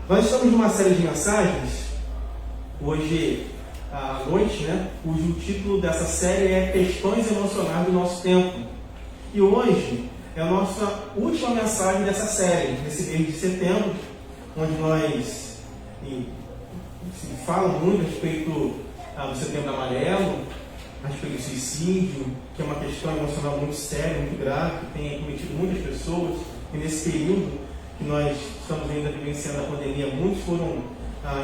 Nós estamos numa série de mensagens, hoje à noite, cujo título dessa série é Questões Emocionais do Nosso Tempo. E hoje é a nossa última mensagem dessa série, nesse mês de setembro, onde nós se fala muito a respeito do Setembro Amarelo, a respeito do suicídio, que é uma questão emocional muito séria, muito grave, que tem acometido muitas pessoas. E nesse período que nós estamos ainda vivenciando a pandemia, muitos foram,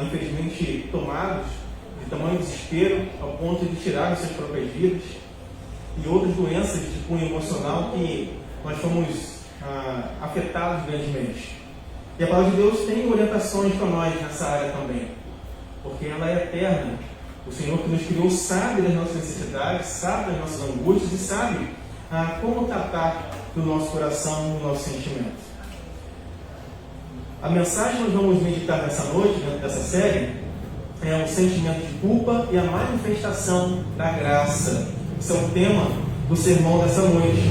infelizmente, tomados de tamanho desespero, ao ponto de tirar suas próprias vidas, e outras doenças de cunho emocional que nós fomos afetados grandemente. E a palavra de Deus tem orientações para nós nessa área também, porque ela é eterna. O Senhor que nos criou sabe das nossas necessidades, sabe das nossas angústias e sabe como tratar do nosso coração, do nosso sentimento. A mensagem que nós vamos meditar nessa noite, dentro dessa série, é o sentimento de culpa e a manifestação da graça. Esse é o tema do sermão dessa noite.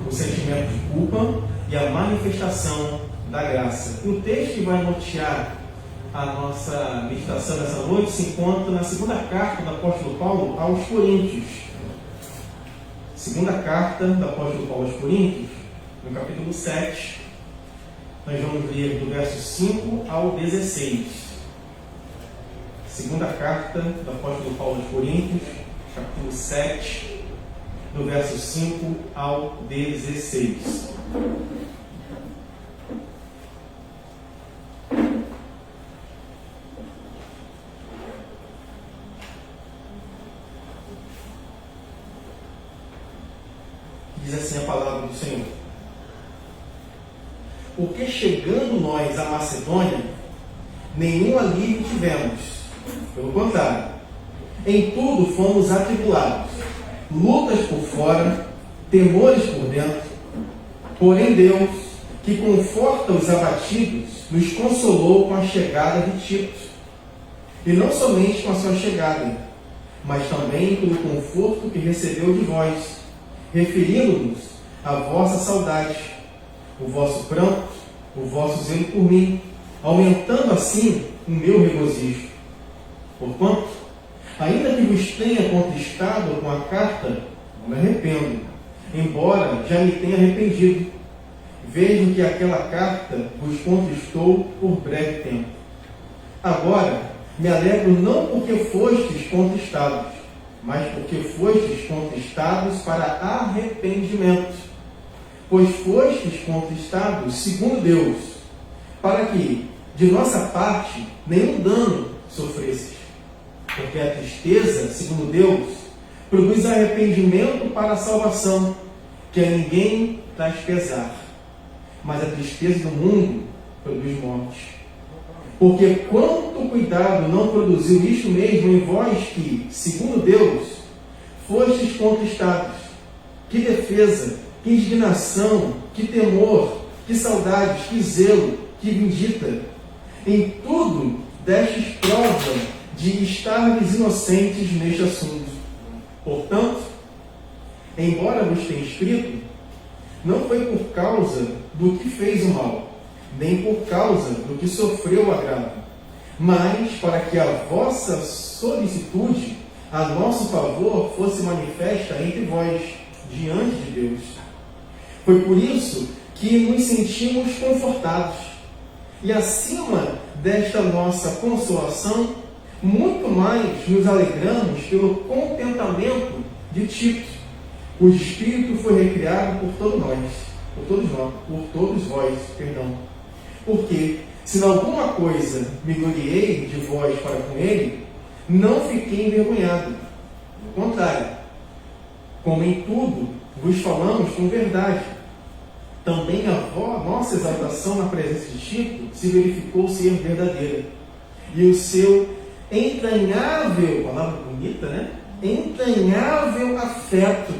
O sentimento de culpa e a manifestação da graça. E o texto que vai nortear a nossa meditação dessa noite se encontra na segunda carta do apóstolo Paulo aos Coríntios. Segunda carta do apóstolo Paulo aos Coríntios, no capítulo 7. Nós vamos ler do verso 5 ao 16. Segunda carta do apóstolo Paulo aos Coríntios, capítulo 7, do verso 5 ao 16. Diz assim a palavra do Senhor: porque chegando nós à Macedônia, nenhum alívio tivemos. Pelo contrário, em tudo fomos atribulados, lutas por fora, temores por dentro. Porém Deus, que conforta os abatidos, nos consolou com a chegada de Tito. E não somente com a sua chegada, mas também pelo conforto que recebeu de vós, referindo-nos à vossa saudade, o vosso pranto, o vosso zelo por mim, aumentando assim o meu regozijo. Porquanto, ainda que vos tenha contristado com a carta, não me arrependo, embora já me tenha arrependido. Vejo que aquela carta vos contristou por breve tempo. Agora, me alegro não porque fostes contristados, mas porque fostes contristados para arrependimento. Pois fostes contristados segundo Deus, para que, de nossa parte, nenhum dano sofresses. Porque a tristeza, segundo Deus, produz arrependimento para a salvação, que a ninguém traz pesar. Mas a tristeza do mundo produz morte. Porque quanto cuidado não produziu isto mesmo em vós que, segundo Deus, fostes contristados? Que defesa, que indignação, que temor, que saudades, que zelo, que vindita. Em tudo destes prova de estardes inocentes neste assunto. Portanto, embora vos tenha escrito, não foi por causa do que fez o mal, nem por causa do que sofreu o agravo, mas para que a vossa solicitude a nosso favor fosse manifesta entre vós, diante de Deus. Foi por isso que nos sentimos confortados, e acima desta nossa consolação, muito mais nos alegramos pelo contentamento de Tito, cujo espírito foi recriado por todos vós. Porque, se em alguma coisa me gloriei de vós para com ele, não fiquei envergonhado. Pelo contrário, como em tudo vos falamos com verdade, também a nossa exaltação na presença de Tito se verificou ser verdadeira. E o seu entranhável, palavra bonita, entranhável afeto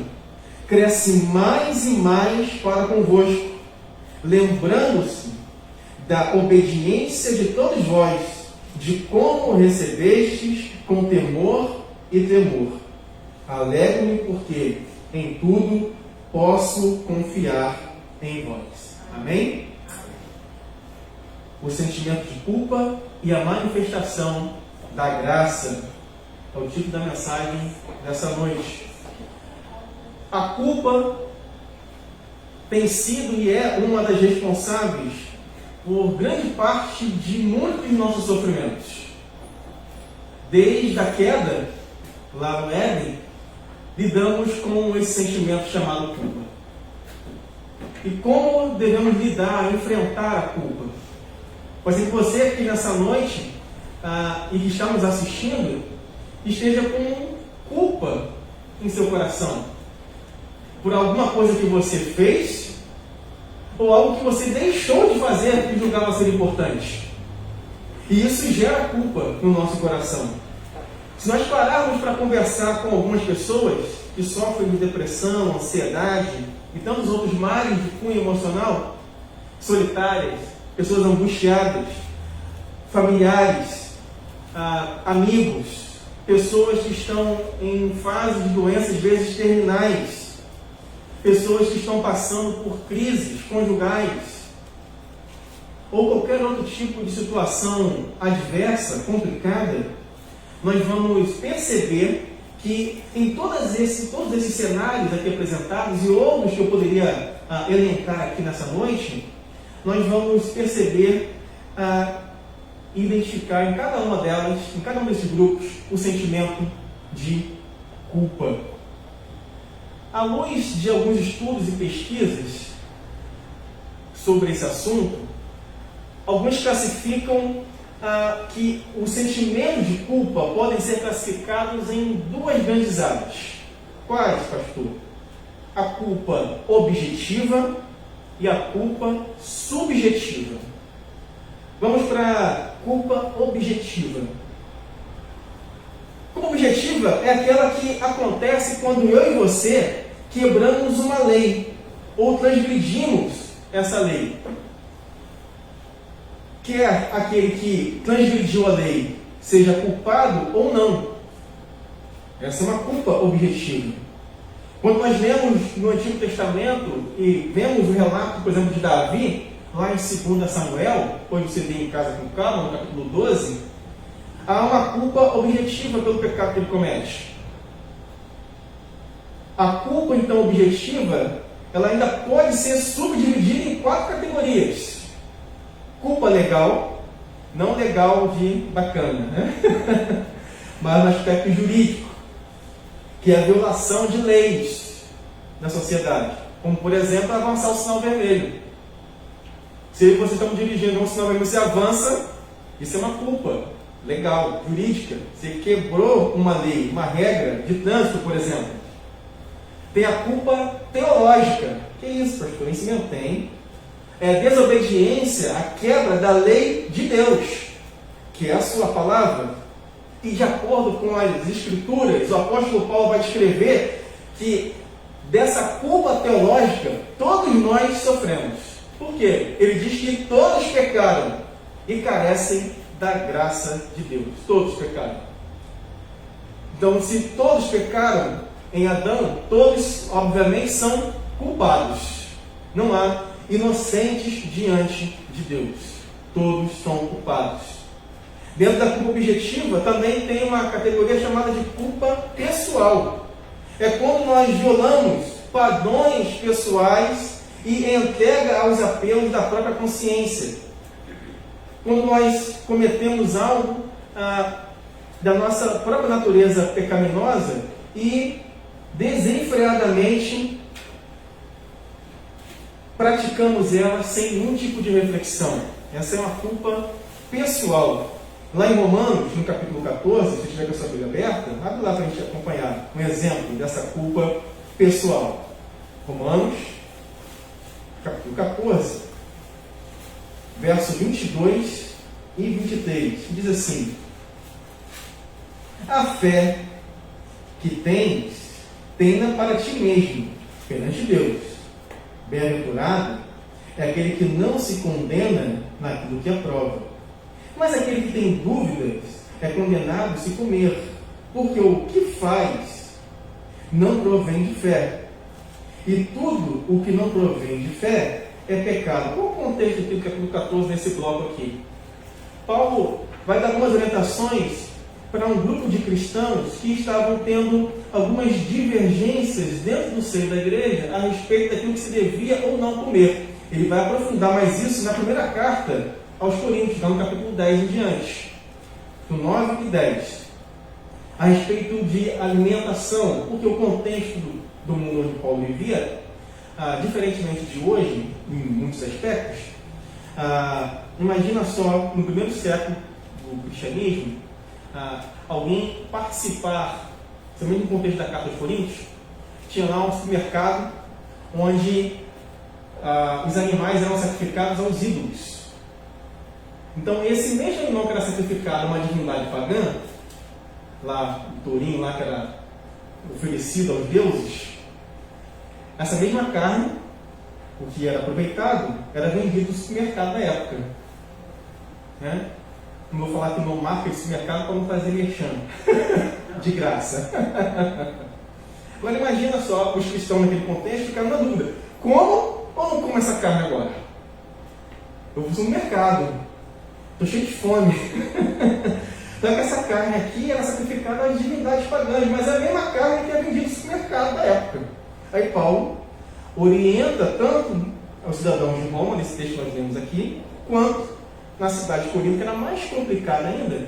cresce mais e mais para convosco, lembrando-se da obediência de todos vós, de como recebestes com temor e temor. Alegro-me porque em tudo posso confiar em vós. Amém? o sentimento de culpa e a manifestação da graça. É o título da mensagem dessa noite. A culpa tem sido e é uma das responsáveis por grande parte de muitos dos nossos sofrimentos. Desde a queda, lá no Éden, lidamos com esse sentimento chamado culpa. E como devemos lidar, enfrentar a culpa? Pode ser que você aqui nessa noite, e que está nos assistindo, esteja com culpa em seu coração. Por alguma coisa que você fez, ou algo que você deixou de fazer que julgava ser importante. E isso gera culpa no nosso coração. Se nós pararmos para conversar com algumas pessoas que sofrem de depressão, ansiedade e tantos outros males de cunho emocional, solitárias, pessoas angustiadas, familiares, amigos, pessoas que estão em fase de doenças, às vezes terminais, pessoas que estão passando por crises conjugais, ou qualquer outro tipo de situação adversa, complicada, nós vamos perceber que em todos esses cenários aqui apresentados e outros que eu poderia elencar aqui nessa noite, nós vamos perceber, identificar em cada uma delas, em cada um desses grupos, o sentimento de culpa. À luz de alguns estudos e pesquisas sobre esse assunto, alguns classificam que os sentimentos de culpa podem ser classificados em duas grandes áreas. Quais, pastor? A culpa objetiva e a culpa subjetiva. Vamos para a culpa objetiva. Culpa objetiva é aquela que acontece quando eu e você quebramos uma lei ou transgredimos essa lei. Quer aquele que transgrediu a lei seja culpado ou não. Essa é uma culpa objetiva. Quando nós lemos no Antigo Testamento e vemos o relato, por exemplo, de Davi, lá em 2 Samuel, depois você vê em casa com calma, no capítulo 12, há uma culpa objetiva pelo pecado que ele comete. A culpa, então, objetiva, ela ainda pode ser subdividida em 4 categorias. Culpa legal, não legal de bacana, né? Mas no aspecto jurídico, que é a violação de leis na sociedade. Como, por exemplo, avançar o sinal vermelho. Se você está dirigindo um sinal vermelho, você avança, isso é uma culpa legal, jurídica. Você quebrou uma lei, uma regra de trânsito, por exemplo. Tem a culpa teológica. Que isso, pastor? Isso mesmo tem. É a desobediência, a quebra da lei de Deus, que é a sua palavra. E de acordo com as Escrituras, o apóstolo Paulo vai descrever que dessa culpa teológica, todos nós sofremos. Por quê? Ele diz que todos pecaram e carecem da graça de Deus. Todos pecaram. Então, se todos pecaram em Adão, todos, obviamente, são culpados. Não há inocentes diante de Deus. Todos são culpados. Dentro da culpa objetiva, também tem uma categoria chamada de culpa pessoal. É quando nós violamos padrões pessoais e entrega aos apelos da própria consciência. Quando nós cometemos algo da nossa própria natureza pecaminosa e desenfreadamente praticamos ela sem nenhum tipo de reflexão. Essa é uma culpa pessoal. Lá em Romanos, no capítulo 14, se tiver com a sua Bíblia aberta, abre lá para a gente acompanhar um exemplo dessa culpa pessoal. Romanos, capítulo 14, verso 22 e 23, que diz assim: a fé que tens, tenha para ti mesmo, perante Deus. Bem-aventurado é aquele que não se condena naquilo que aprova. Mas aquele que tem dúvidas é condenado se comer, porque o que faz não provém de fé. E tudo o que não provém de fé é pecado? Qual o contexto aqui do capítulo 14 nesse bloco aqui? Paulo vai dar algumas orientações para um grupo de cristãos que estavam tendo algumas divergências dentro do seio da igreja a respeito daquilo que se devia ou não comer. Ele vai aprofundar mais isso na primeira carta aos Coríntios, no capítulo 10 em diante, do 9 e 10, a respeito de alimentação, porque o contexto do mundo onde Paulo vivia, diferentemente de hoje, em muitos aspectos, imagina só, no primeiro século do cristianismo, alguém participar, também no contexto da carta aos Coríntios, tinha lá um supermercado onde os animais eram sacrificados aos ídolos. Então esse mesmo animal que era sacrificado a uma divindade pagã, lá o tourinho lá que era oferecido aos deuses, essa mesma carne, o que era aproveitado, era vendido no supermercado da época. Né? Não vou falar que não marca esse supermercado para não fazer merchan de graça. Agora imagina só, os cristãos naquele contexto ficaram na dúvida: como ou não como essa carne agora? Eu vou no mercado, estou cheio de fome. Então essa carne aqui era sacrificada às divindades pagãs, mas é a mesma carne que é vendida no supermercado da época. Aí Paulo orienta tanto aos cidadãos de Roma, nesse texto que nós vemos aqui, quanto na cidade de Corinto, que era mais complicada ainda,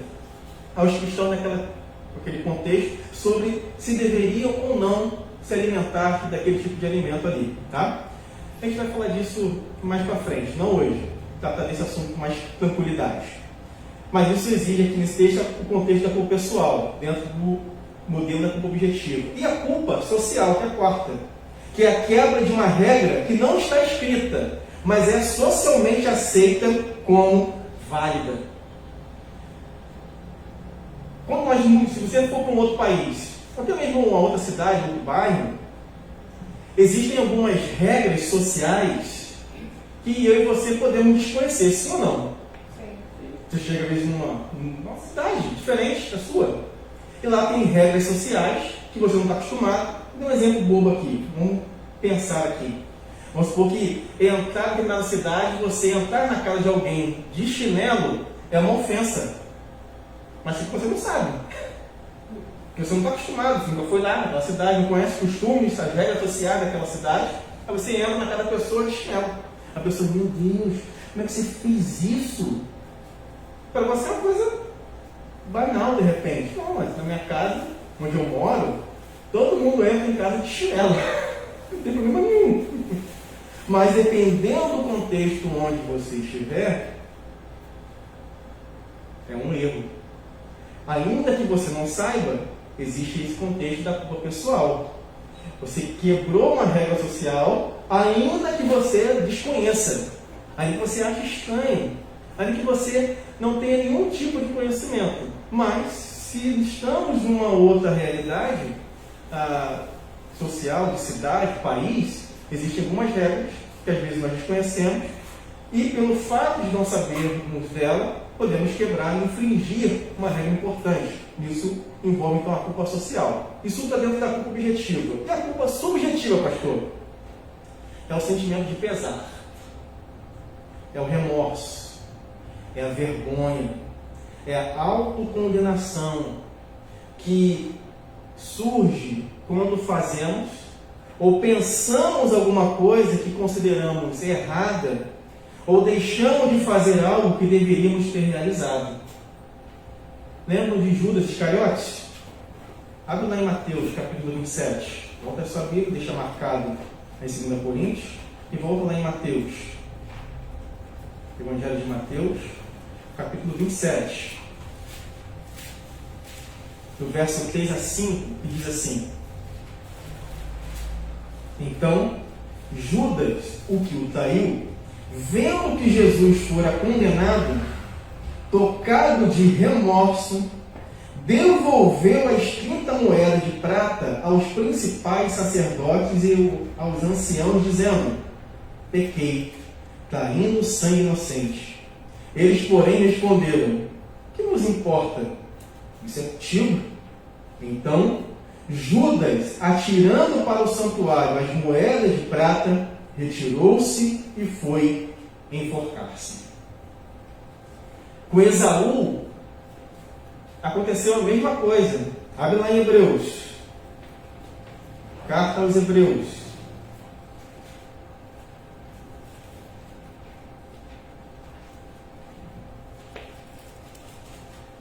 aos cristãos naquele contexto, sobre se deveriam ou não se alimentar daquele tipo de alimento ali. Tá? A gente vai falar disso mais para frente, não hoje, tratar desse assunto com mais tranquilidade. Mas isso exige aqui nesse texto o contexto da culpa pessoal, dentro do modelo da culpa objetiva. E a culpa social, que é a quarta, que é a quebra de uma regra que não está escrita, mas é socialmente aceita como válida. Se você for para um outro país, ou até mesmo uma outra cidade, um outro bairro, existem algumas regras sociais que eu e você podemos desconhecer, sim ou não? Você chega às vezes numa cidade diferente da sua, e lá tem regras sociais que você não está acostumado. Vou dar um exemplo bobo aqui, vamos pensar aqui. Vamos supor que entrar em determinada cidade, você entrar na casa de alguém de chinelo é uma ofensa. Mas você não sabe. Porque você não está acostumado, você nunca foi lá naquela cidade, não conhece costumes, as regras sociais daquela cidade. Aí você entra na casa da pessoa de chinelo. A pessoa, meu Deus, como é que você fez isso? Para você é uma coisa banal de repente. Não, mas na minha casa, onde eu moro, todo mundo entra em casa de chinelo. Não tem problema nenhum. Mas dependendo do contexto onde você estiver, é um erro. Ainda que você não saiba, existe esse contexto da culpa pessoal. Você quebrou uma regra social, ainda que você desconheça, ainda que você ache estranho, ainda que você não tenha nenhum tipo de conhecimento. Mas, se estamos numa outra realidade social, de cidade, país, existem algumas regras que às vezes nós desconhecemos e, pelo fato de não sabermos dela, podemos quebrar e infringir uma regra importante. Isso envolve, então, a culpa social. Isso está dentro da culpa objetiva. E a culpa subjetiva, pastor? É o sentimento de pesar. É o remorso. É a vergonha. É a autocondenação que surge quando fazemos ou pensamos alguma coisa que consideramos errada ou deixamos de fazer algo que deveríamos ter realizado. Lembram de Judas Iscariotes? Abre lá em Mateus, capítulo 27. Volta a sua Bíblia, deixa marcado em 2 Coríntios e volta lá em Mateus. Evangelho de Mateus, capítulo 27. Do verso 3 a 5, que diz assim: Então, Judas, o que o traiu, vendo que Jesus fora condenado, tocado de remorso, devolveu as 30 moedas de prata aos principais sacerdotes e aos anciãos, dizendo: Pequei, traindo sangue inocente. Eles, porém, responderam: Que nos importa? Isso é contigo? Então, Judas, atirando para o santuário as moedas de prata, retirou-se e foi enforcar-se. Com Esaú, aconteceu a mesma coisa. Abre lá em Hebreus. Carta aos Hebreus.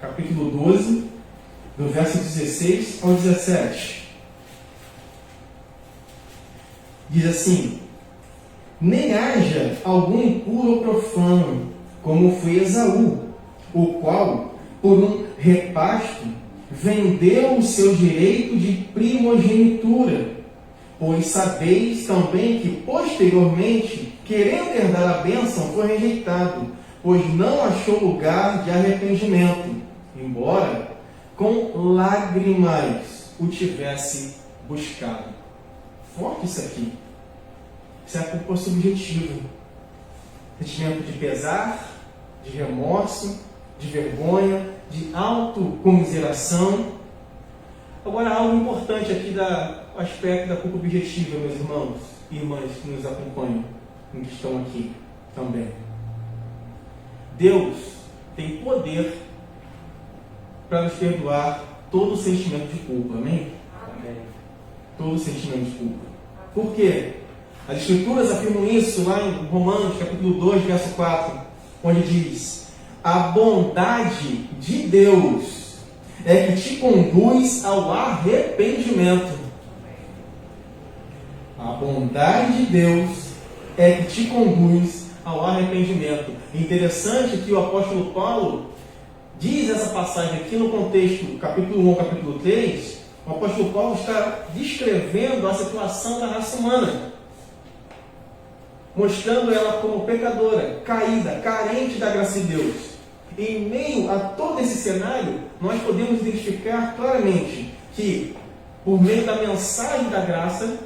Capítulo 12, do verso 16 ao 17. Diz assim: nem haja algum impuro ou profano, como foi Esaú, o qual, por um repasto, vendeu o seu direito de primogenitura. Pois sabeis também que, posteriormente, querendo herdar a bênção, foi rejeitado, pois não achou lugar de arrependimento, embora com lágrimas o tivesse buscado. Forte isso aqui. Isso é a culpa subjetiva. Sentimento de pesar, de remorso, de vergonha, de autocomiseração. Agora, algo importante aqui do aspecto da culpa objetiva, meus irmãos e irmãs que nos acompanham, que estão aqui também. Deus tem poder para nos perdoar todo o sentimento de culpa, amém? Amém. Todo o sentimento de culpa. Por quê? As Escrituras afirmam isso lá em Romanos, capítulo 2, verso 4, onde diz: a bondade de Deus é que te conduz ao arrependimento. A bondade de Deus é que te conduz ao arrependimento. Interessante que o apóstolo Paulo diz essa passagem aqui no contexto, capítulo 1, capítulo 3, o apóstolo Paulo está descrevendo a situação da raça humana, mostrando ela como pecadora, caída, carente da graça de Deus. E em meio a todo esse cenário, nós podemos identificar claramente que, por meio da mensagem da graça,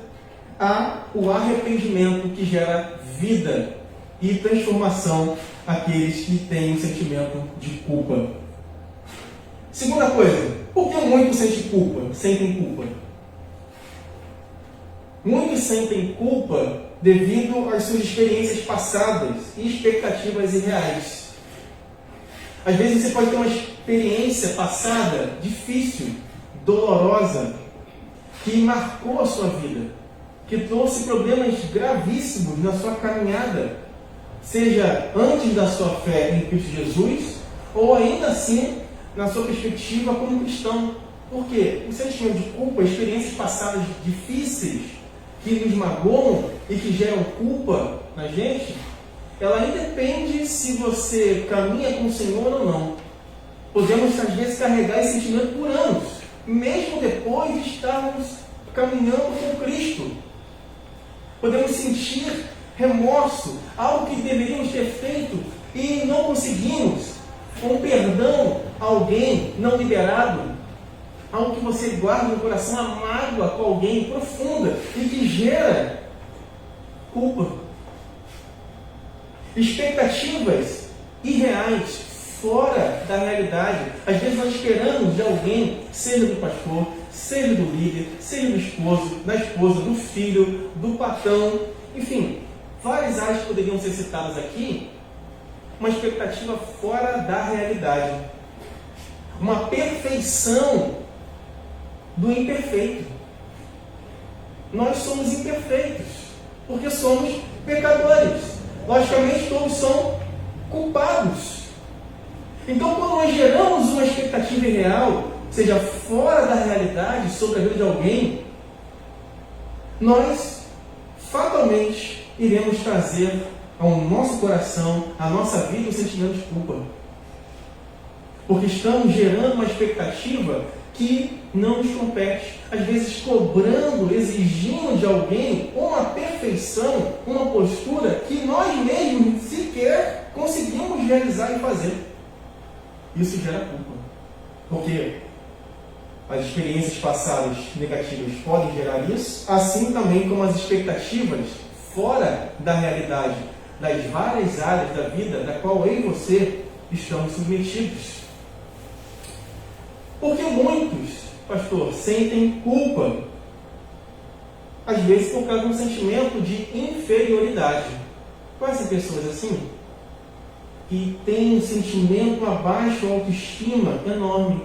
há o arrependimento que gera vida e transformação àqueles que têm um sentimento de culpa. Segunda coisa, por que muitos sentem culpa? Muitos sentem culpa devido às suas experiências passadas e expectativas irreais. Às vezes você pode ter uma experiência passada difícil, dolorosa, que marcou a sua vida, que trouxe problemas gravíssimos na sua caminhada, seja antes da sua fé em Cristo Jesus, ou ainda assim na sua perspectiva como cristão. Por quê? O sentimento de culpa, experiências passadas difíceis, que nos magoam e que geram culpa na gente, ela independe se você caminha com o Senhor ou não. Podemos, às vezes, carregar esse sentimento por anos, mesmo depois de estarmos caminhando com Cristo. Podemos sentir remorso, algo que deveríamos ter feito e não conseguimos, um perdão a alguém não liberado, algo que você guarda no coração, a mágoa com alguém profunda e que gera culpa. Expectativas irreais, fora da realidade. Às vezes nós esperamos de alguém, seja do pastor, seja do líder, seja do esposo, da esposa, do filho, do patrão, enfim, várias áreas que poderiam ser citadas aqui, uma expectativa fora da realidade. Uma perfeição do imperfeito. Nós somos imperfeitos, porque somos pecadores. Logicamente, todos são culpados. Então, quando nós geramos uma expectativa irreal, seja fora da realidade, sobre a vida de alguém, nós fatalmente iremos trazer ao nosso coração, à nossa vida, um sentimento de culpa. Porque estamos gerando uma expectativa que não nos compete. Às vezes cobrando, exigindo de alguém uma perfeição, uma postura que nós mesmos sequer conseguimos realizar e fazer. Isso gera culpa. Porque as experiências passadas negativas podem gerar isso, assim também como as expectativas fora da realidade, das várias áreas da vida da qual eu e você estamos submetidos. Porque muitos, pastor, sentem culpa. às vezes por causa de um sentimento de inferioridade. Conhecem pessoas assim? Que têm um sentimento abaixo, autoestima enorme.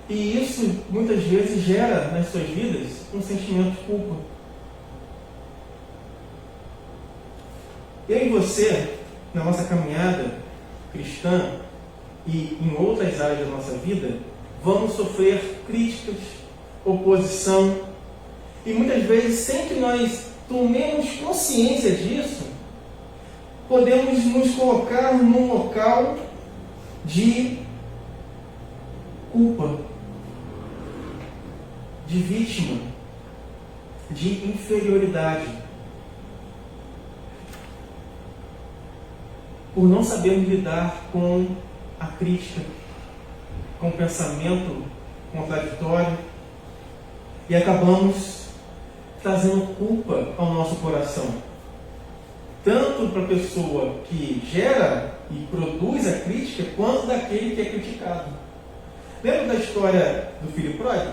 E isso muitas vezes gera nas suas vidas um sentimento de culpa. Eu e você, na nossa caminhada cristã e em outras áreas da nossa vida, vamos sofrer críticas, oposição, e muitas vezes, sem que nós tomemos consciência disso, podemos nos colocar num local de culpa, de vítima, de inferioridade, por não sabermos lidar com a crítica, com o pensamento contraditório, e acabamos trazendo culpa ao nosso coração, tanto para a pessoa que gera e produz a crítica, quanto daquele que é criticado. Lembra da história do filho pródigo?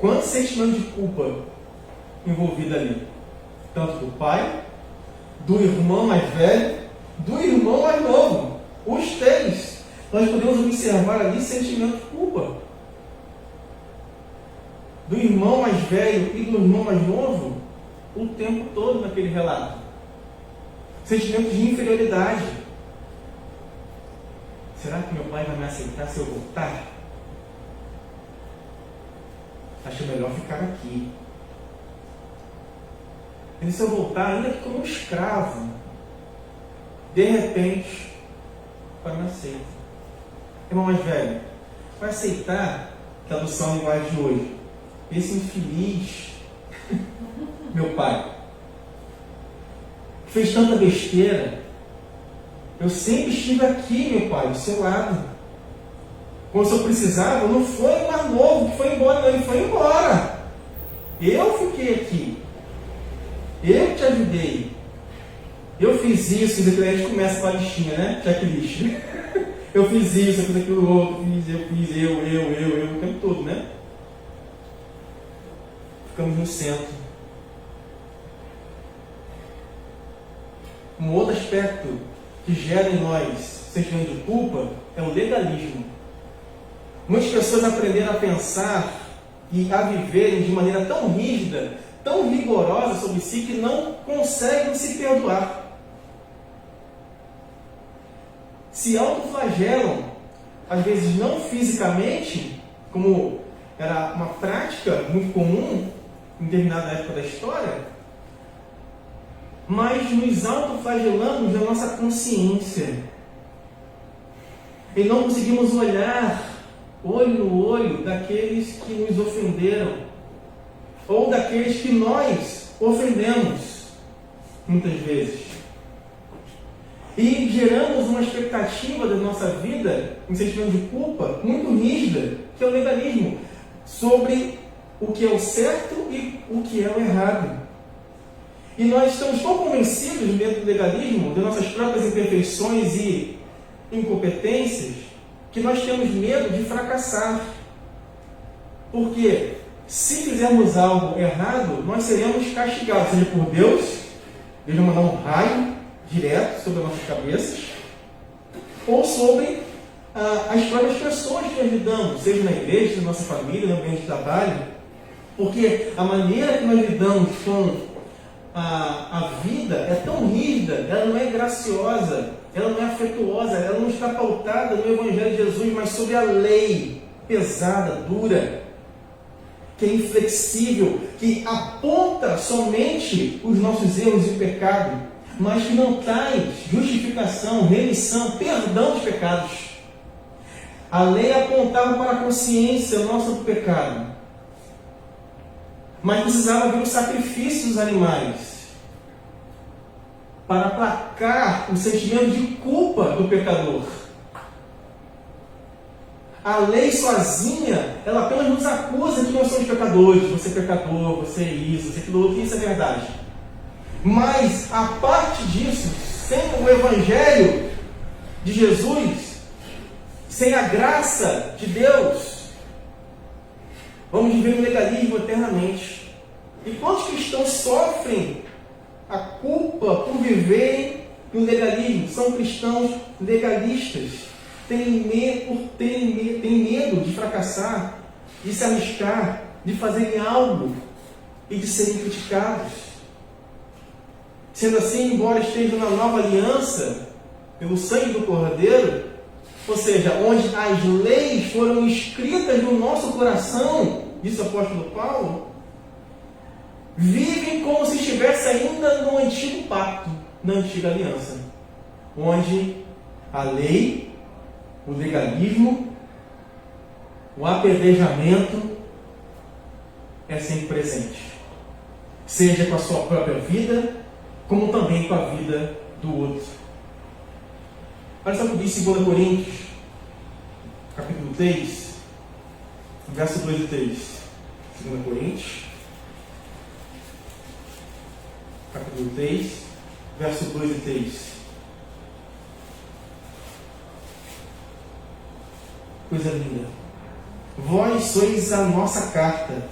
Quanto sentimento de culpa envolvido ali? Tanto do pai, do irmão mais velho, do irmão mais novo. Os três. Nós podemos observar ali sentimento de culpa. Do irmão mais velho e do irmão mais novo, o tempo todo naquele relato. Sentimento de inferioridade. Será que meu pai vai me aceitar se eu voltar? Acho melhor ficar aqui. E se eu voltar, ainda que como um escravo, de repente, o pai me aceita. Irmão mais velho, vai aceitar, tradução em linguagem de hoje, esse infeliz, meu pai, fez tanta besteira. Eu sempre estive aqui, meu pai, do seu lado. Quando eu precisava, não foi o mais novo que foi embora, não, ele foi embora. Eu fiquei aqui. Eu te ajudei. Eu fiz isso, e a gente começa com a listinha, né? Checklist. Eu fiz isso, eu fiz aquilo outro, eu, o tempo todo, né? Ficamos no centro. Um outro aspecto que gera em nós sentimento de culpa é o legalismo. Muitas pessoas aprenderam a pensar e a viverem de maneira tão rígida, tão rigorosa sobre si, que não conseguem se perdoar. Se autoflagelam, às vezes não fisicamente, como era uma prática muito comum em determinada época da história, mas nos autoflagelamos da nossa consciência. E não conseguimos olhar olho no olho daqueles que nos ofenderam, ou daqueles que nós ofendemos, muitas vezes. E geramos uma expectativa da nossa vida, um sentimento de culpa muito rígida, que é o legalismo, sobre o que é o certo e o que é o errado. E nós estamos tão convencidos dentro do legalismo, de nossas próprias imperfeições e incompetências, que nós temos medo de fracassar. Porque se fizermos algo errado, nós seremos castigados, seja por Deus, Deus vai mandar um raio direto sobre as nossas cabeças, ou sobre as próprias pessoas que nós lidamos, seja na igreja, na nossa família, no ambiente de trabalho, porque a maneira que nós lidamos com a vida é tão rígida, ela não é graciosa, ela não é afetuosa, ela não está pautada no Evangelho de Jesus, mas sobre a lei pesada, dura, que é inflexível, que aponta somente os nossos erros e pecado, mas que não traz justificação, remissão, perdão dos pecados. A lei apontava para a consciência nossa do pecado, mas precisava haver o sacrifício dos animais para aplacar o sentimento de culpa do pecador. A lei sozinha, ela apenas nos acusa de que nós somos pecadores. Você é pecador, você é isso, você é aquilo outro, isso é verdade. Mas, a parte disso, sem o Evangelho de Jesus, sem a graça de Deus, vamos viver no legalismo eternamente. E quantos cristãos sofrem a culpa por viverem no legalismo? São cristãos legalistas. Têm medo de fracassar, de se arriscar, de fazerem algo e de serem criticados. Sendo assim, embora estejam na nova aliança, pelo sangue do Cordeiro, ou seja, onde as leis foram escritas no nosso coração, disse o apóstolo Paulo, vivem como se estivesse ainda no antigo pacto, na antiga aliança, onde a lei, o legalismo, o apedrejamento é sempre presente, seja com a sua própria vida, como também com a vida do outro. Olha só o que diz 2 Coríntios, capítulo 3, verso 2 e 3. 2 Coríntios, capítulo 3, verso 2 e 3. Coisa linda. Vós sois a nossa carta,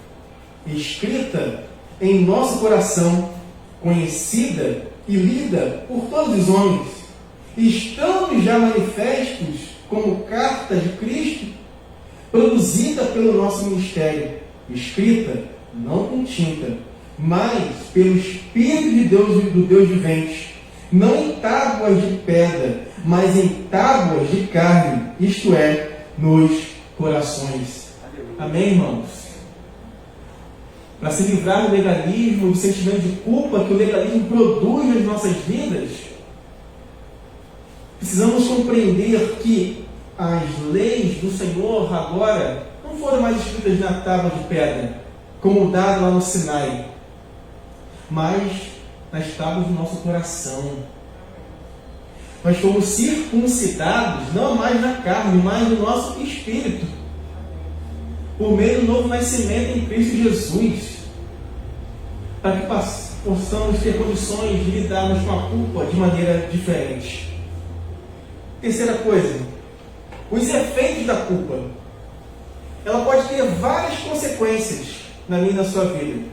escrita em nosso coração, conhecida e lida por todos os homens, estando já manifestos como carta de Cristo, produzida pelo nosso ministério, escrita não com tinta, mas pelo Espírito de Deus, do Deus vivente, não em tábuas de pedra, mas em tábuas de carne, isto é, nos corações. Amém, irmãos? Para se livrar do legalismo, do sentimento de culpa que o legalismo produz nas nossas vidas, precisamos compreender que as leis do Senhor agora não foram mais escritas na tábua de pedra, como dado lá no Sinai, mas nas tábuas do nosso coração. Nós fomos circuncidados, não mais na carne, mas no nosso espírito, por meio do novo nascimento em Cristo Jesus, para que possamos ter condições de lidarmos com a culpa de maneira diferente. Terceira coisa, os efeitos da culpa. Ela pode ter várias consequências na minha e na sua vida.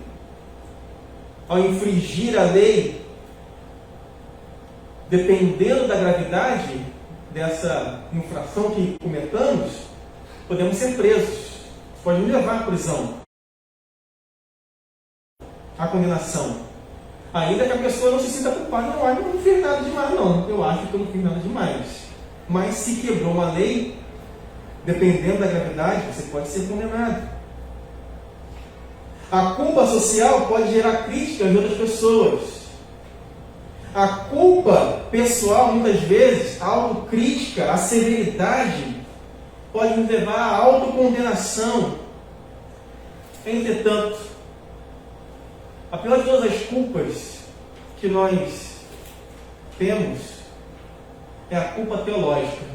Ao infringir a lei, dependendo da gravidade dessa infração que cometamos, podemos ser presos. Pode nos levar à prisão, à condenação. Ainda que a pessoa não se sinta culpada, eu não fiz nada demais, não. Eu acho que eu não fiz nada demais. Mas se quebrou uma lei, dependendo da gravidade, você pode ser condenado. A culpa social pode gerar críticas de outras pessoas. A culpa pessoal, muitas vezes, a autocrítica, a severidade, pode nos levar à autocondenação. Entretanto, a pior de todas as culpas que nós temos é a culpa teológica,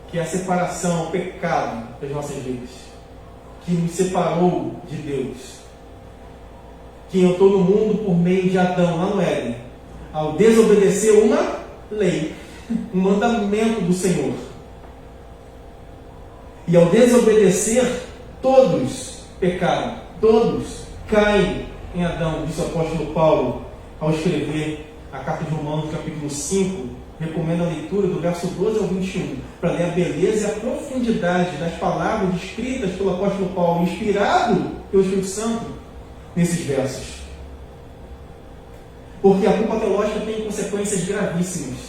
que é a separação, o pecado das nossas vidas, que nos separou de Deus, que entrou no mundo por meio de Adão, lá no Éden, ao desobedecer uma lei, um mandamento do Senhor. E ao desobedecer, todos pecaram, todos caem em Adão, disse o apóstolo Paulo, ao escrever a carta de Romanos, capítulo 5, recomendo a leitura do verso 12 ao 21, para ler a beleza e a profundidade das palavras escritas pelo apóstolo Paulo, inspirado pelo Espírito Santo, nesses versos. Porque a culpa teológica tem consequências gravíssimas.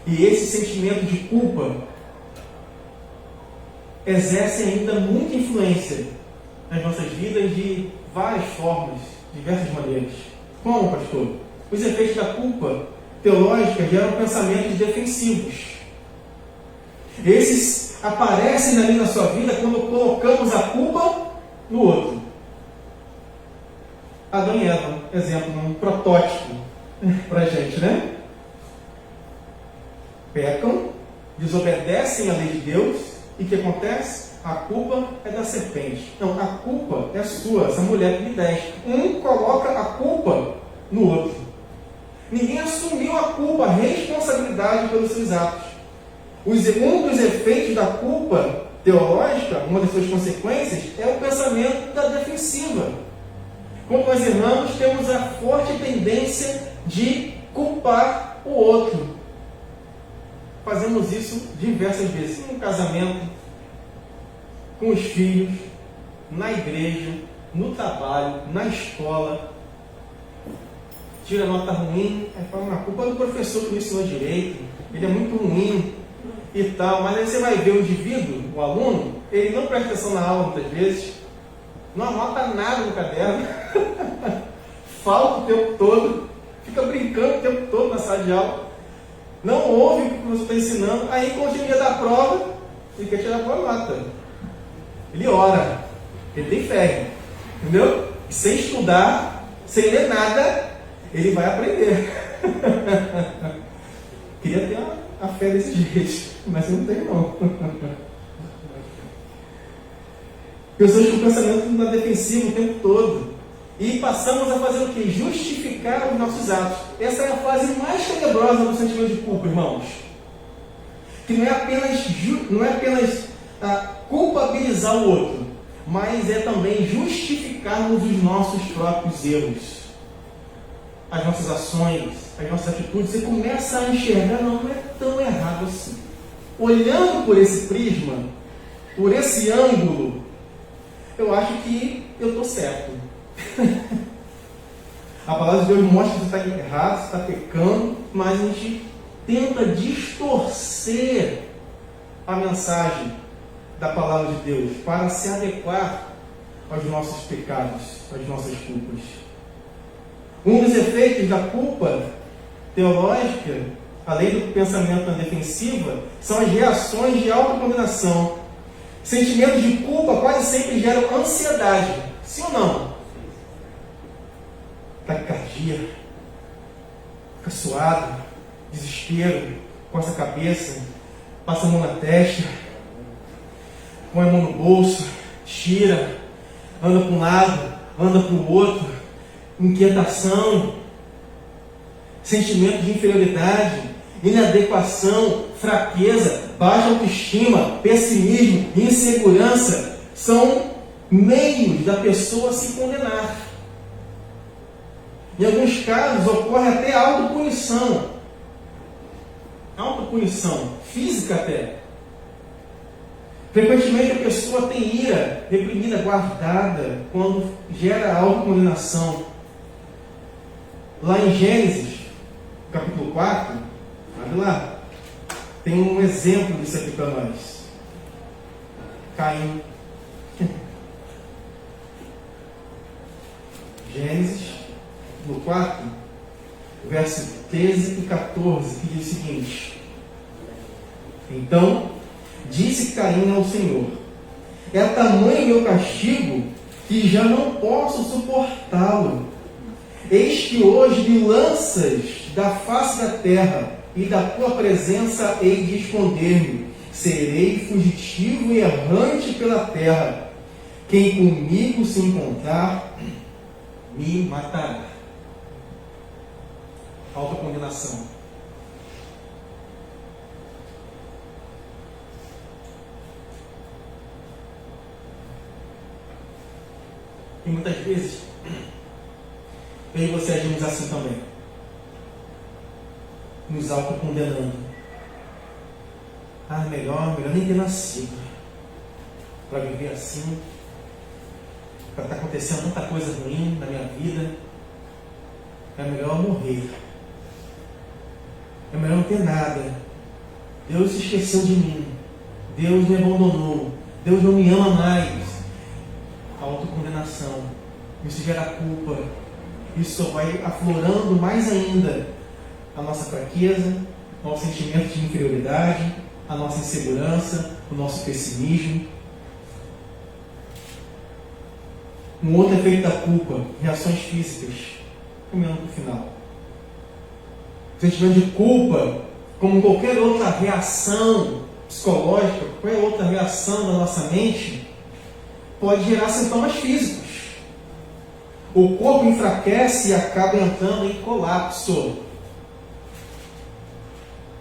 E esse sentimento de culpa exerce ainda muita influência nas nossas vidas de várias formas, diversas maneiras. Como, pastor? Os efeitos da culpa teológica geram pensamentos defensivos. Esses aparecem na minha e na sua vida quando colocamos a culpa no outro. Adão e Eva, exemplo, um protótipo para a gente, né? Pecam, desobedecem a lei de Deus, e o que acontece? A culpa é da serpente. Não, a culpa é sua, essa mulher que me deste. Um coloca a culpa no outro. Ninguém assumiu a culpa, a responsabilidade pelos seus atos. Um dos efeitos da culpa teológica, uma das suas consequências, é o pensamento da defensiva. Quando nós erramos, temos a forte tendência de culpar o outro. Fazemos isso diversas vezes, no casamento, com os filhos, na igreja, no trabalho, na escola. Tira nota ruim, fala, a culpa é do professor que me ensinou direito, ele é muito ruim e tal. Mas aí você vai ver o indivíduo, o aluno, ele não presta atenção na aula muitas vezes, não anota nada no caderno, falta o tempo todo, fica brincando o tempo todo na sala de aula, não ouve o que o professor está ensinando. Aí quando chega o dia da prova, ele quer tirar a boa nota. Ele ora, ele tem fé, entendeu? Sem estudar, sem ler nada, ele vai aprender. Queria ter a fé desse jeito, mas eu não tenho não. Pessoas com pensamento na defensiva o tempo todo. E passamos a fazer o quê? Justificar os nossos atos. Essa é a fase mais tenebrosa do sentimento de culpa, irmãos. Que não é apenas culpabilizar o outro, mas é também justificarmos os nossos próprios erros, as nossas ações, as nossas atitudes. Você começa a enxergar, não é tão errado assim. Olhando por esse prisma, por esse ângulo, eu acho que eu estou certo. A palavra de Deus mostra que você está errado, você está pecando, mas a gente tenta distorcer a mensagem da palavra de Deus para se adequar aos nossos pecados, às nossas culpas. Um dos efeitos da culpa teológica, além do pensamento na defensiva, são as reações de autocondenação. Sentimentos de culpa quase sempre geram ansiedade, sim ou não? Taquicardia, fica suado, desespero, coça a cabeça, passa a mão na testa, põe a mão no bolso, tira, anda para um lado, anda para o outro, inquietação, sentimento de inferioridade, inadequação, fraqueza, baixa autoestima, pessimismo, insegurança, são meios da pessoa se condenar. Em alguns casos ocorre até autopunição, física até. Frequentemente a pessoa tem ira reprimida, guardada, quando gera autocondenação. Lá em Gênesis, capítulo 4, abre lá, tem um exemplo disso aqui para nós. Caim. Gênesis, capítulo 4, verso 13 e 14, que diz o seguinte: Então disse Caim ao Senhor: É tamanho meu castigo que já não posso suportá-lo. Eis que hoje me lanças da face da terra, e da tua presença hei de esconder-me. Serei fugitivo e errante pela terra. Quem comigo se encontrar, me matará. Autocondenação. E muitas vezes, eu e você agimos assim também. Nos autocondenando. Melhor nem ter nascido. Para viver assim. Para estar acontecendo tanta coisa ruim na minha vida. É melhor morrer. É melhor não ter nada. Deus se esqueceu de mim. Deus me abandonou. Deus não me ama mais. Autocondenação. Isso gera culpa. Isso só vai aflorando mais ainda a nossa fraqueza, o nosso sentimento de inferioridade, a nossa insegurança, o nosso pessimismo. Um outro efeito da culpa, reações físicas. Caminhando para o final. O sentimento de culpa, como qualquer outra reação psicológica, qualquer outra reação da nossa mente, pode gerar sintomas físicos. O corpo enfraquece e acaba entrando em colapso.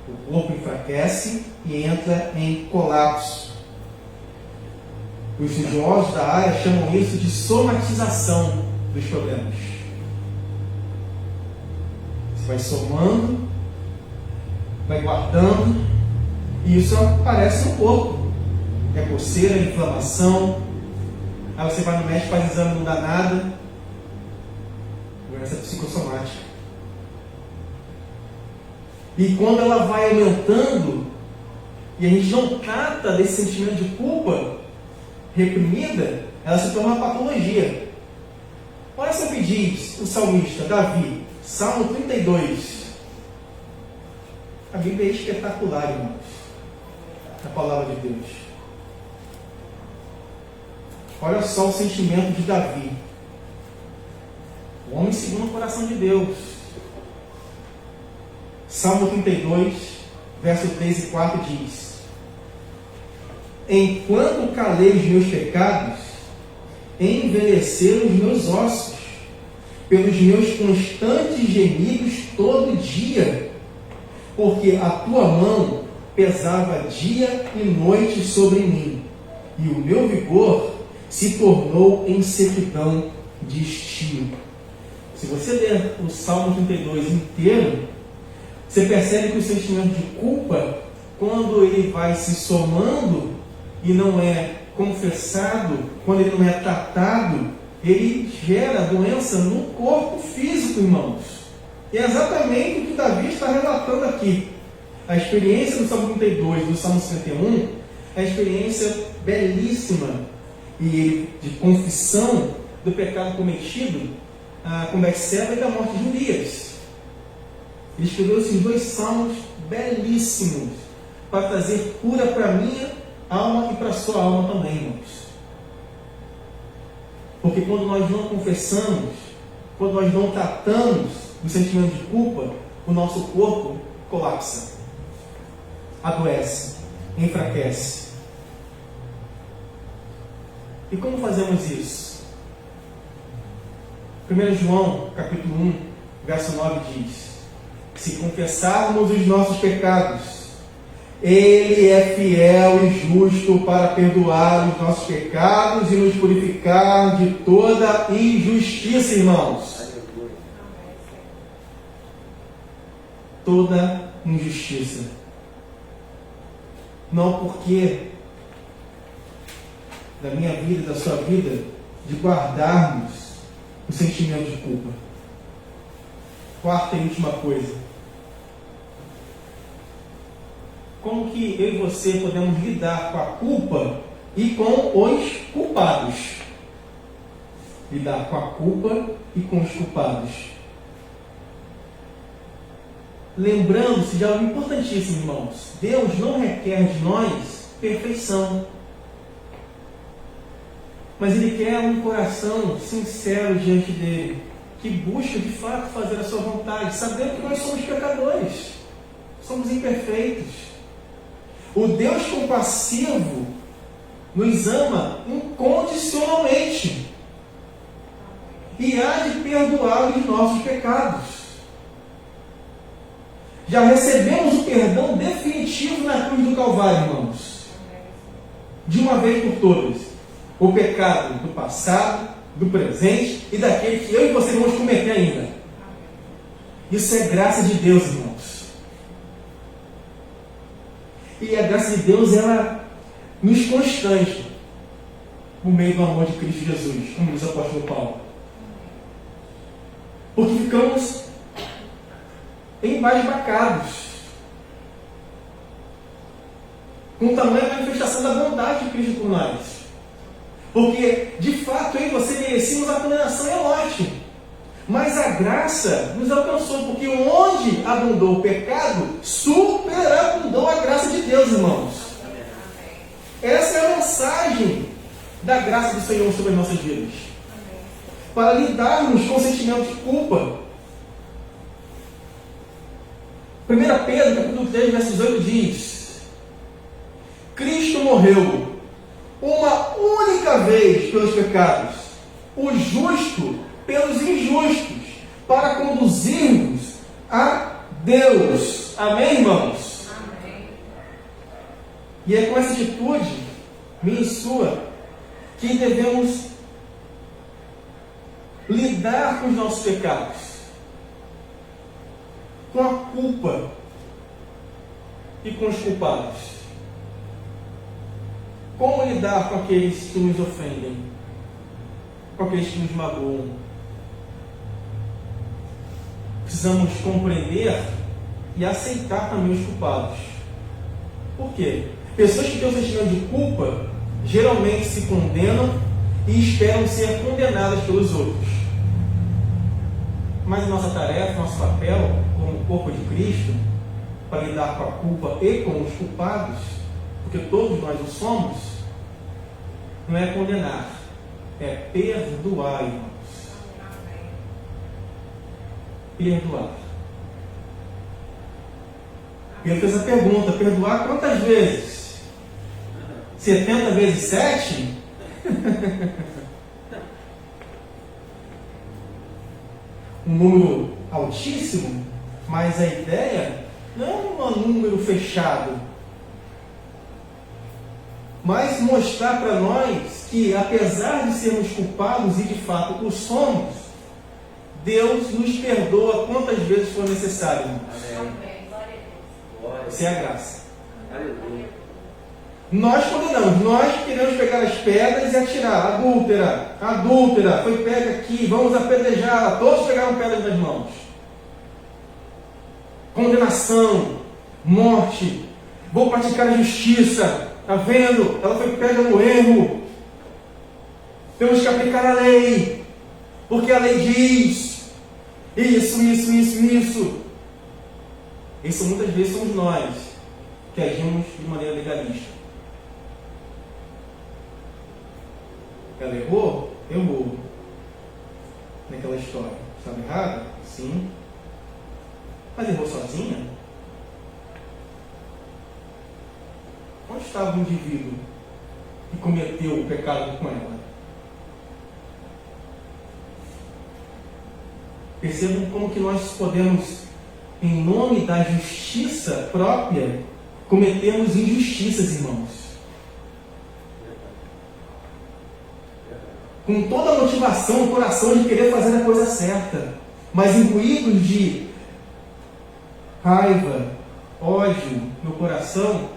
O corpo enfraquece e entra em colapso. Os estudiosos da área chamam isso de somatização dos problemas. Você vai somando, vai guardando, e isso aparece no corpo. É coceira, inflamação. Aí você vai no médico, faz exame, não dá nada. Doença psicossomática. E quando ela vai aumentando, e a gente não trata desse sentimento de culpa reprimida, ela se torna uma patologia. Olha só o que diz o salmista Davi, Salmo 32. A Bíblia é espetacular, irmãos. A palavra de Deus. Olha só o sentimento de Davi. O homem segundo o coração de Deus. Salmo 32, verso 3 e 4 diz: enquanto calei os meus pecados, envelheceram os meus ossos, pelos meus constantes gemidos todo dia, porque a tua mão pesava dia e noite sobre mim, e o meu vigor se tornou em sequidão de estio. Se você ler o Salmo 32 inteiro, você percebe que o sentimento de culpa, quando ele vai se somando e não é confessado, quando ele não é tratado, ele gera doença no corpo físico, irmãos. E é exatamente o que Davi está relatando aqui. A experiência do Salmo 32 do Salmo 51 é uma experiência belíssima e de confissão do pecado cometido com Betseba e da morte de Urias. Ele escreveu esses dois salmos belíssimos para trazer cura para a minha alma e para a sua alma também, irmãos. Porque quando nós não confessamos, quando nós não tratamos o sentimento de culpa, o nosso corpo colapsa, adoece, enfraquece. E como fazemos isso? 1 João, capítulo 1, verso 9 diz: se confessarmos os nossos pecados, Ele é fiel e justo para perdoar os nossos pecados e nos purificar de toda injustiça, irmãos. Toda injustiça. Não porque da minha vida e da sua vida de guardarmos o sentimento de culpa. Quarta e última coisa. Como que eu e você podemos lidar com a culpa e com os culpados? Lidar com a culpa e com os culpados. Lembrando-se de algo importantíssimo, irmãos. Deus não requer de nós perfeição. Mas Ele quer um coração sincero diante dEle, que busca de fato fazer a sua vontade, sabendo que nós somos pecadores, somos imperfeitos. O Deus compassivo nos ama incondicionalmente e há de perdoar os nossos pecados. Já recebemos o perdão definitivo na cruz do Calvário, irmãos. De uma vez por todas. O pecado do passado, do presente e daquele que eu e você vamos cometer ainda. Isso é graça de Deus, irmãos. E a graça de Deus, ela nos constrange por meio do amor de Cristo Jesus, como diz o apóstolo Paulo. Porque ficamos embasbacados com tamanha manifestação da bondade de Cristo por nós. Porque, de fato, eu e você merecíamos a condenação e a morte. Mas a graça nos alcançou, porque onde abundou o pecado, superabundou a graça de Deus, irmãos. Essa é a mensagem da graça do Senhor sobre as nossas vidas. Para lidarmos com o sentimento de culpa. 1 Pedro, capítulo 3, verso 18 diz: Cristo morreu uma única vez pelos pecados, o justo pelos injustos, para conduzir-nos a Deus. Amém, irmãos? Amém. E é com essa atitude, minha e sua, que devemos lidar com os nossos pecados, com a culpa e com os culpados. Como lidar com aqueles que nos ofendem, com aqueles que nos magoam? Precisamos compreender e aceitar também os culpados. Por quê? Pessoas que têm o sentimento de culpa geralmente se condenam e esperam ser condenadas pelos outros. Mas a nossa tarefa, nosso papel como corpo de Cristo, para lidar com a culpa e com os culpados, porque todos nós o somos, não é condenar, é perdoar, irmãos. Perdoar. Pedro fez a pergunta: perdoar quantas vezes? 70 vezes 7? Um número altíssimo, mas a ideia não é um número fechado, mas mostrar para nós que, apesar de sermos culpados, e de fato o somos, Deus nos perdoa quantas vezes for necessário, irmãos. Essa é a graça. Nós condenamos, nós queremos pegar as pedras e atirar. Adúltera, foi pega aqui, vamos apedrejá-la. Todos pegaram pedras nas mãos. Condenação, morte, vou praticar a justiça. Está vendo? Ela foi pega no erro. Temos que aplicar a lei, porque a lei diz isso. Isso muitas vezes somos nós que agimos de maneira legalista. Ela errou? Errou. Naquela história. Estava errada? Sim. Mas errou sozinha? Onde estava o indivíduo que cometeu o pecado com ela? Percebam como que nós podemos, em nome da justiça própria, cometermos injustiças, irmãos. Com toda a motivação, o coração de querer fazer a coisa certa, mas imbuídos de raiva, ódio no coração,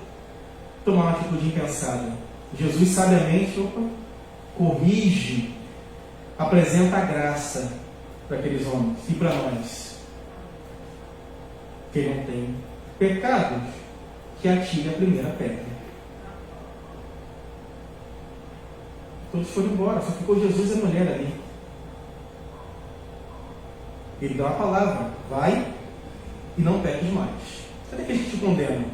tomar uma atitude impensada. Jesus sabiamente corrige, apresenta a graça para aqueles homens e para nós. Quem não tem pecados, que atire a primeira pedra. Todos foram embora, só ficou Jesus e a mulher ali. Ele dá uma palavra: vai e não peques mais. Cadê aqueles que te condenam?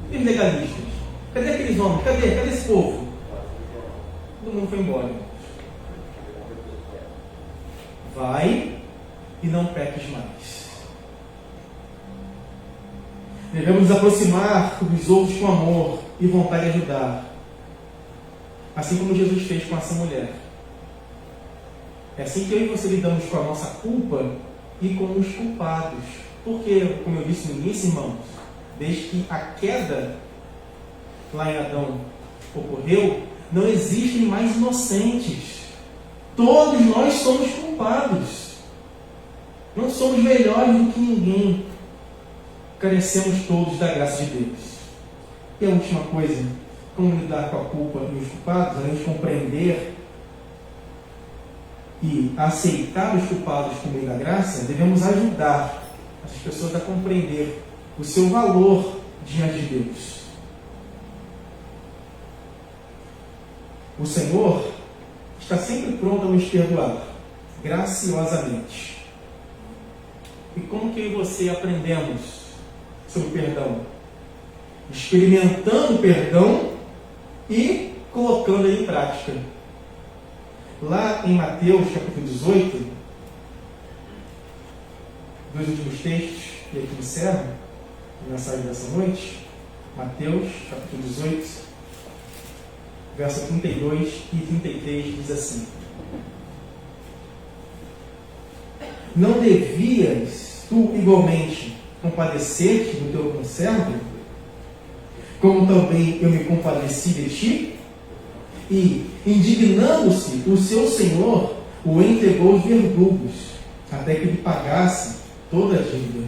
Cadê os legalistas? Cadê aqueles homens? Cadê esse povo? Todo mundo foi embora. Vai e não peques mais. Devemos nos aproximar dos outros com amor e vontade de ajudar, assim como Jesus fez com essa mulher. É assim que eu e você lidamos com a nossa culpa e com os culpados. Porque, como eu disse no início, irmãos, desde que a queda lá em Adão ocorreu, não existem mais inocentes. Todos nós somos culpados. Não somos melhores do que ninguém. Carecemos todos da graça de Deus. E a última coisa: como lidar com a culpa e os culpados, além de compreender e aceitar os culpados por meio da graça, devemos ajudar as pessoas a compreender o seu valor diante de Deus. O Senhor está sempre pronto a nos perdoar, graciosamente. E como que eu e você aprendemos sobre o perdão? Experimentando o perdão e colocando ele em prática. Lá em Mateus capítulo 18, dois últimos textos, e aqui encerro a mensagem dessa noite. Mateus capítulo 18, verso 32 e 33 diz assim: não devias tu igualmente compadecer-te do teu conservo, como também eu me compadeci de ti? E, indignando-se, o seu senhor o entregou aos verdugos, até que lhe pagasse toda a dívida.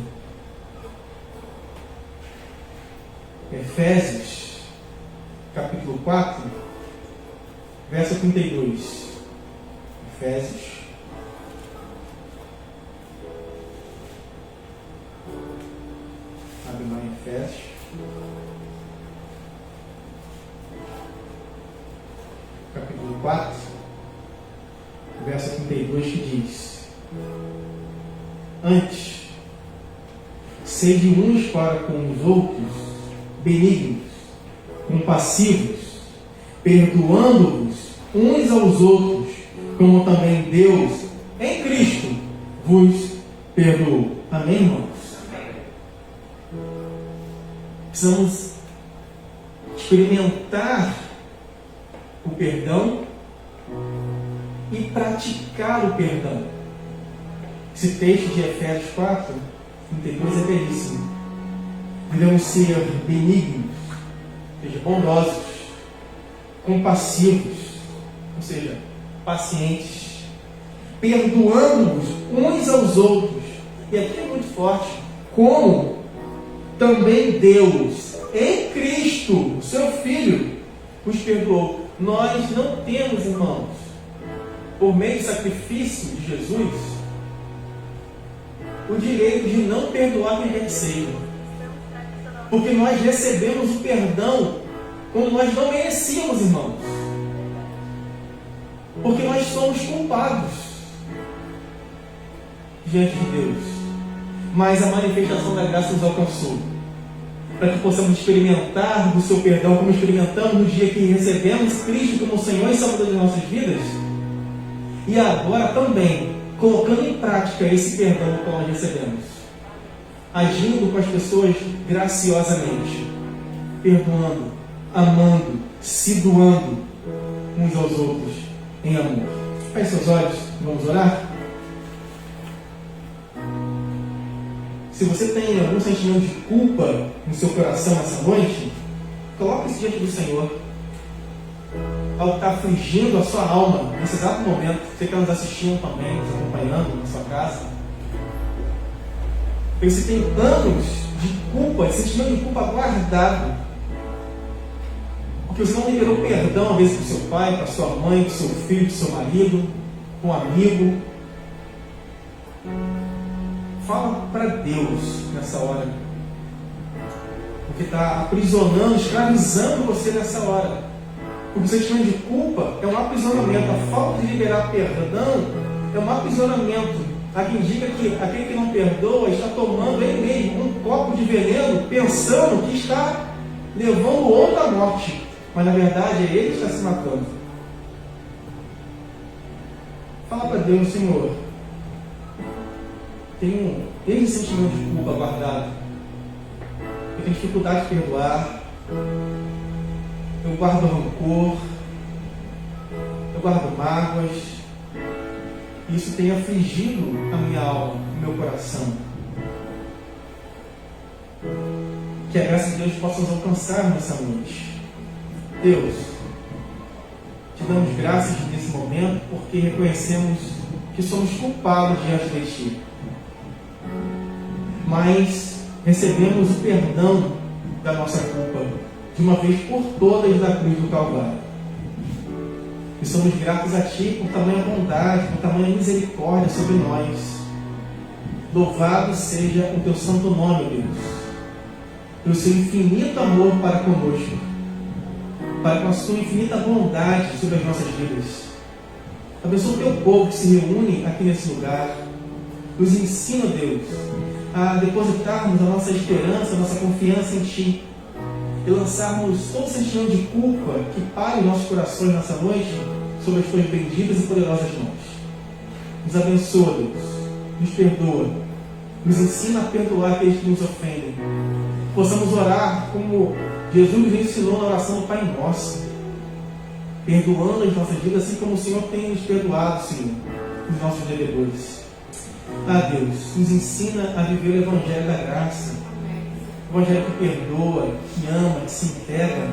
Efésios, capítulo 4, verso 32. Efésios. Abre lá em Efésios. Capítulo 4, verso 32, que diz: Antes, sede uns para com os outros benignos, compassivos, perdoando-vos uns aos outros, como também Deus, em Cristo, vos perdoou. Amém, irmãos? Precisamos experimentar o perdão e praticar o perdão. Esse texto de Efésios 4, 32 é belíssimo. Devemos ser benignos, ou seja, bondosos, compassivos, ou seja, pacientes, perdoando-nos uns aos outros. E aqui é muito forte, como também Deus, em Cristo, seu Filho, os perdoou. Nós não temos, irmãos, por meio do sacrifício de Jesus, o direito de não perdoar quem quer que seja. Porque nós recebemos o perdão quando nós não merecíamos, irmãos. Porque nós somos culpados diante de Deus. Mas a manifestação da graça nos alcançou, para que possamos experimentar do seu perdão, como experimentamos no dia que recebemos Cristo como Senhor e Salvador das nossas vidas, e agora também colocando em prática esse perdão que nós recebemos, agindo com as pessoas graciosamente, perdoando, amando, se doando uns aos outros em amor. Feche seus olhos, vamos orar? Se você tem algum sentimento de culpa no seu coração essa noite, coloque isso diante do Senhor. Ao estar afligindo a sua alma, nesse exato momento, você que está nos assistindo também, nos acompanhando na sua casa, você tem anos de culpa, de sentimento de culpa guardado, porque você não liberou perdão, às vezes, para o seu pai, para a sua mãe, para o seu filho, para o seu marido, para um amigo. Fala para Deus nessa hora, porque está aprisionando, escravizando você nessa hora. Porque o sentimento de culpa é um aprisionamento. A falta de liberar perdão é um aprisionamento. Há quem diga que aquele que não perdoa está tomando ele mesmo um copo de veneno, pensando que está levando o outro à morte, mas na verdade é ele que está se matando. Fala para Deus: Senhor, tenho esse sentimento de culpa guardado, eu tenho dificuldade de perdoar, eu guardo rancor, eu guardo mágoas, e isso tem afligido a minha alma, o meu coração. Que a graça de Deus possa nos alcançar nessa noite. Deus, te damos graças nesse momento, porque reconhecemos que somos culpados diante de Ti, mas recebemos o perdão da nossa culpa de uma vez por todas na cruz do Calvário. E somos gratos a Ti por tamanha bondade, por tamanha misericórdia sobre nós. Louvado seja o Teu santo nome, Deus, pelo Seu infinito amor para conosco, para com a Sua infinita bondade sobre as nossas vidas. Abençoa o Teu povo que se reúne aqui nesse lugar. Nos ensina, Deus, a depositarmos a nossa esperança, a nossa confiança em Ti, e lançarmos todo sentimento de culpa que pare em nossos corações nessa noite sobre as Tuas benditas e poderosas mãos. Nos abençoa, Deus, nos perdoa, nos ensina a perdoar aqueles que nos ofendem. Possamos orar como Jesus nos ensinou na oração do Pai Nosso, perdoando as nossas vidas, assim como o Senhor tem nos perdoado, Senhor, os nossos devedores. Deus, nos ensina a viver o Evangelho da Graça, o Evangelho que perdoa, que ama, que se entrega,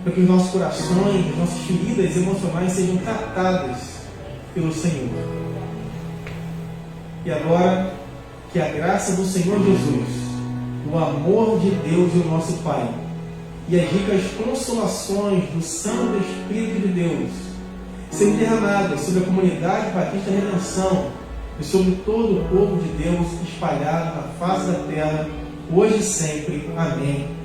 o para que os nossos corações, as nossas feridas emocionais sejam tratadas pelo Senhor. E agora, que a graça do Senhor Jesus, o amor de Deus e o nosso Pai, e as ricas consolações do Santo Espírito de Deus sejam derramadas sobre a comunidade Batista Redenção e sobre todo o povo de Deus espalhado na face da terra, hoje e sempre. Amém.